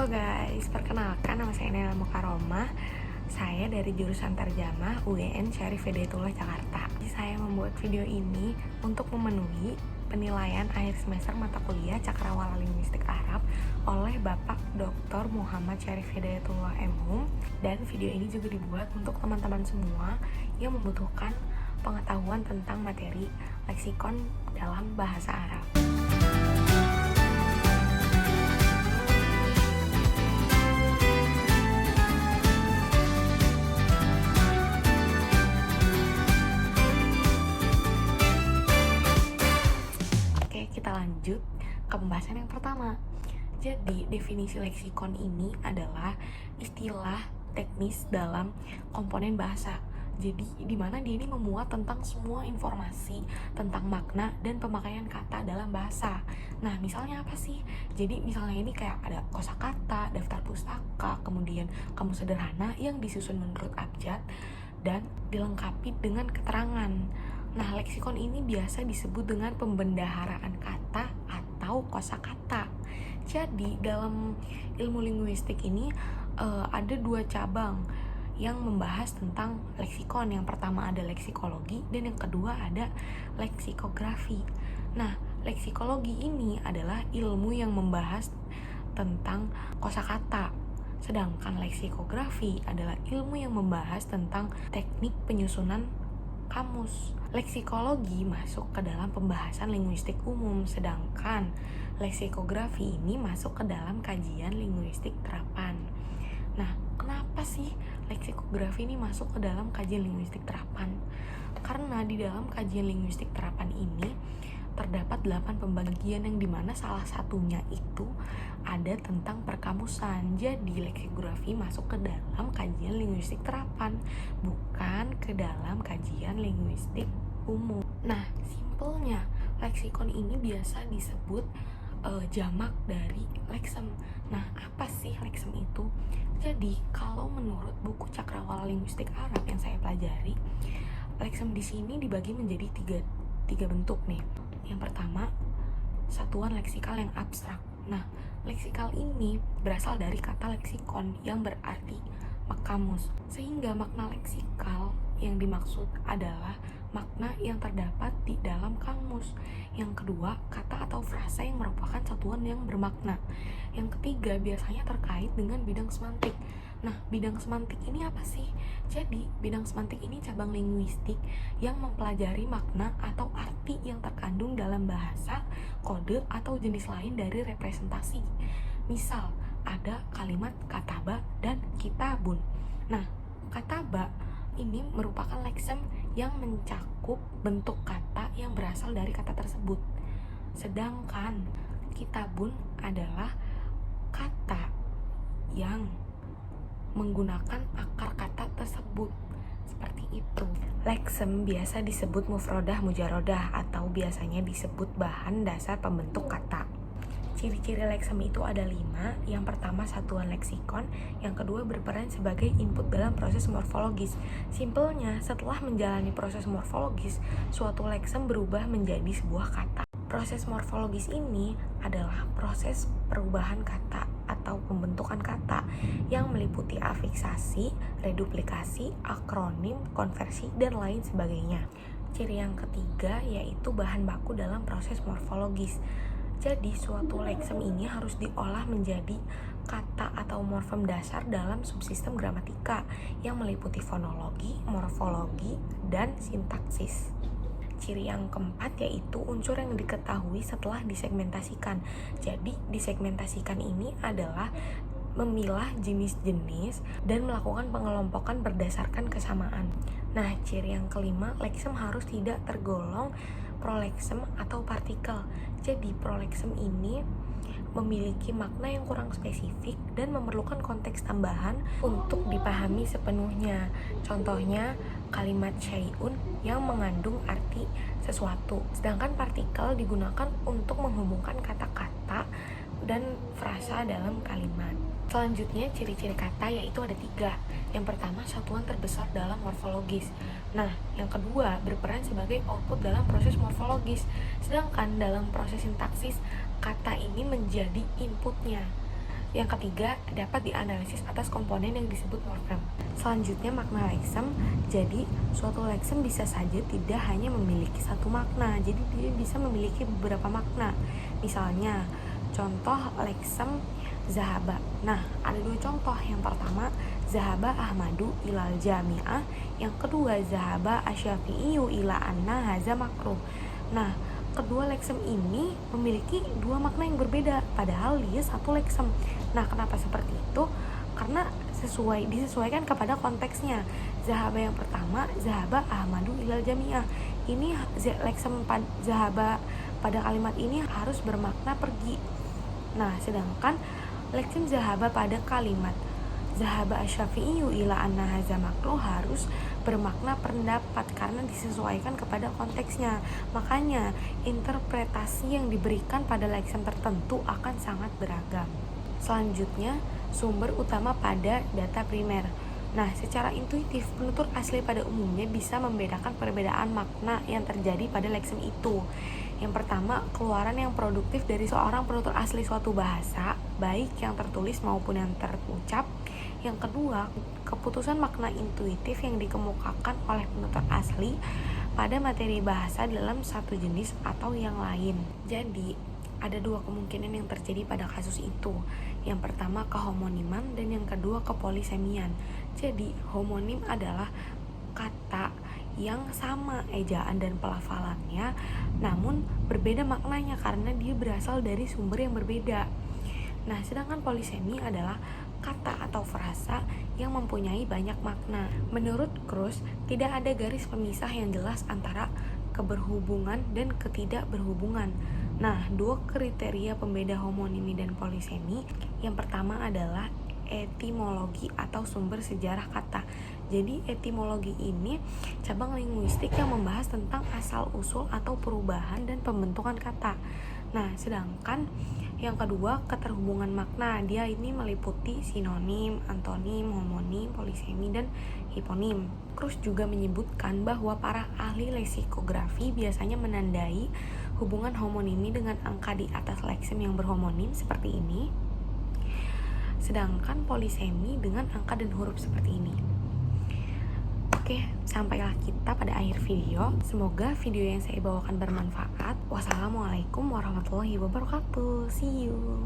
guys, perkenalkan nama saya Nela Mukaromah. Saya dari jurusan Terjemah UGN Syarif Hidayatullah Jakarta. Saya membuat video ini untuk memenuhi penilaian akhir semester mata kuliah Cakrawala Linguistik Arab oleh Bapak Dr. Muhammad Syarif Hidayatullah MHum. Dan video ini juga dibuat untuk teman-teman semua yang membutuhkan pengetahuan tentang materi leksikon dalam bahasa Arab. Kita lanjut ke pembahasan yang pertama. Jadi, definisi leksikon ini adalah istilah teknis dalam komponen bahasa. Jadi, di mana dia ini memuat tentang semua informasi tentang makna dan pemakaian kata dalam bahasa. Nah, misalnya apa sih? Jadi, misalnya ini kayak ada kosakata, daftar pustaka, kemudian kamus sederhana yang disusun menurut abjad dan dilengkapi dengan keterangan. Nah, leksikon ini biasa disebut dengan pembendaharaan kata atau kosakata. Jadi, dalam ilmu linguistik ini ada dua cabang yang membahas tentang leksikon. Yang pertama ada leksikologi dan yang kedua ada leksikografi. Nah, leksikologi ini adalah ilmu yang membahas tentang kosakata. Sedangkan leksikografi adalah ilmu yang membahas tentang teknik penyusunan kamus. Leksikologi masuk ke dalam pembahasan linguistik umum, sedangkan leksikografi ini masuk ke dalam kajian linguistik terapan. Nah, kenapa sih leksikografi ini masuk ke dalam kajian linguistik terapan? Karena di dalam kajian linguistik terapan ini terdapat 8 pembagian yang dimana salah satunya itu ada tentang perkamusan. Jadi leksikografi masuk ke dalam kajian linguistik terapan, bukan ke dalam kajian linguistik umum. Nah, simpelnya leksikon ini biasa disebut jamak dari leksem. Nah, apa sih leksem itu? Jadi, kalau menurut buku Cakrawala Linguistik Arab yang saya pelajari, leksem di sini dibagi menjadi tiga bentuk nih. Yang pertama, satuan leksikal yang abstrak. Nah, leksikal ini berasal dari kata leksikon yang berarti kamus. Sehingga makna leksikal yang dimaksud adalah makna yang terdapat di dalam kamus. Yang kedua, kata atau frasa yang merupakan satuan yang bermakna. Yang ketiga, biasanya terkait dengan bidang semantik. Nah, bidang semantik ini apa sih? Jadi, bidang semantik ini cabang linguistik yang mempelajari makna atau arti yang terkandung dalam bahasa, kode, atau jenis lain dari representasi. Misal, ada kalimat kataba dan kitabun. Nah, kataba ini merupakan leksem yang mencakup bentuk kata yang berasal dari kata tersebut. Sedangkan kitabun adalah kata yang menggunakan akar kata tersebut. Seperti itu. Leksem biasa disebut mufrodah mujarodah atau biasanya disebut bahan dasar pembentuk kata. Ciri-ciri leksem itu ada 5. Yang pertama, satuan leksikon. Yang kedua, berperan sebagai input dalam proses morfologis. Simpelnya, setelah menjalani proses morfologis, suatu leksem berubah menjadi sebuah kata. Proses morfologis ini adalah proses perubahan kata atau pembentukan kata yang meliputi afiksasi, reduplikasi, akronim, konversi, dan lain sebagainya. Ciri yang ketiga yaitu bahan baku dalam proses morfologis. Jadi, suatu leksem ini harus diolah menjadi kata atau morfem dasar dalam subsistem gramatika yang meliputi fonologi, morfologi, dan sintaksis. Ciri yang keempat yaitu unsur yang diketahui setelah disegmentasikan. Jadi, disegmentasikan ini adalah memilah jenis-jenis dan melakukan pengelompokan berdasarkan kesamaan. Nah, ciri yang kelima, leksem harus tidak tergolong proleksem atau partikel. Jadi, proleksem ini memiliki makna yang kurang spesifik dan memerlukan konteks tambahan untuk dipahami sepenuhnya. Contohnya, kalimat syai'un yang mengandung arti sesuatu. Sedangkan partikel digunakan untuk menghubungkan kata-kata dan frasa dalam kalimat. Selanjutnya, ciri-ciri kata yaitu ada 3. Yang pertama, satuan terbesar dalam morfologis. Nah, yang kedua, berperan sebagai output dalam proses morfologis. Sedangkan dalam proses sintaksis, kata ini menjadi inputnya. Yang ketiga, dapat dianalisis atas komponen yang disebut morfem. Selanjutnya, makna leksem. Jadi, suatu leksem bisa saja tidak hanya memiliki satu makna, jadi dia bisa memiliki beberapa makna. Misalnya, contoh leksem zahaba. Nah, ada dua contoh. Yang pertama, zahaba Ahmadu ilal jami'ah. Yang kedua, zahaba asyafi'iyu ila anna haza makruh. Nah, kedua leksem ini memiliki dua makna yang berbeda, padahal dia satu leksem. Nah, kenapa seperti itu? Karena disesuaikan kepada konteksnya. Zahaba yang pertama, zahaba Ahmadu ilal jami'ah. Ini leksem zahaba pada kalimat ini harus bermakna pergi. Nah, sedangkan leksem zahaba pada kalimat zahaba asyafi'iyu ila anna haza makruh harus bermakna pendapat karena disesuaikan kepada konteksnya. Makanya interpretasi yang diberikan pada leksem tertentu akan sangat beragam. Selanjutnya, sumber utama pada data primer. Nah, secara intuitif, penutur asli pada umumnya bisa membedakan perbedaan makna yang terjadi pada leksem itu. Yang pertama, keluaran yang produktif dari seorang penutur asli suatu bahasa, baik yang tertulis maupun yang terucap. Yang kedua, keputusan makna intuitif yang dikemukakan oleh penutur asli pada materi bahasa dalam satu jenis atau yang lain. Jadi, ada dua kemungkinan yang terjadi pada kasus itu. Yang pertama, kehomoniman, dan yang kedua, kepolisemian. Jadi, homonim adalah kata yang sama ejaan dan pelafalannya, namun berbeda maknanya karena dia berasal dari sumber yang berbeda. Nah, sedangkan polisemi adalah kata atau frasa yang mempunyai banyak makna. Menurut Kruse, tidak ada garis pemisah yang jelas antara keberhubungan dan ketidakberhubungan. Nah, dua kriteria pembeda homonimi dan polisemi. Yang pertama adalah etimologi atau sumber sejarah kata. Jadi etimologi ini cabang linguistik yang membahas tentang asal-usul atau perubahan dan pembentukan kata. Nah, sedangkan yang kedua, keterhubungan makna. Dia ini meliputi sinonim, antonim, homonim, polisemi, dan hiponim. Kruse juga menyebutkan bahwa para ahli leksikografi biasanya menandai hubungan homonimi dengan angka di atas leksem yang berhomonim seperti ini, sedangkan polisemi dengan angka dan huruf seperti ini. Oke, sampailah kita pada akhir video. Semoga video yang saya bawakan bermanfaat. Wassalamualaikum warahmatullahi wabarakatuh. See you.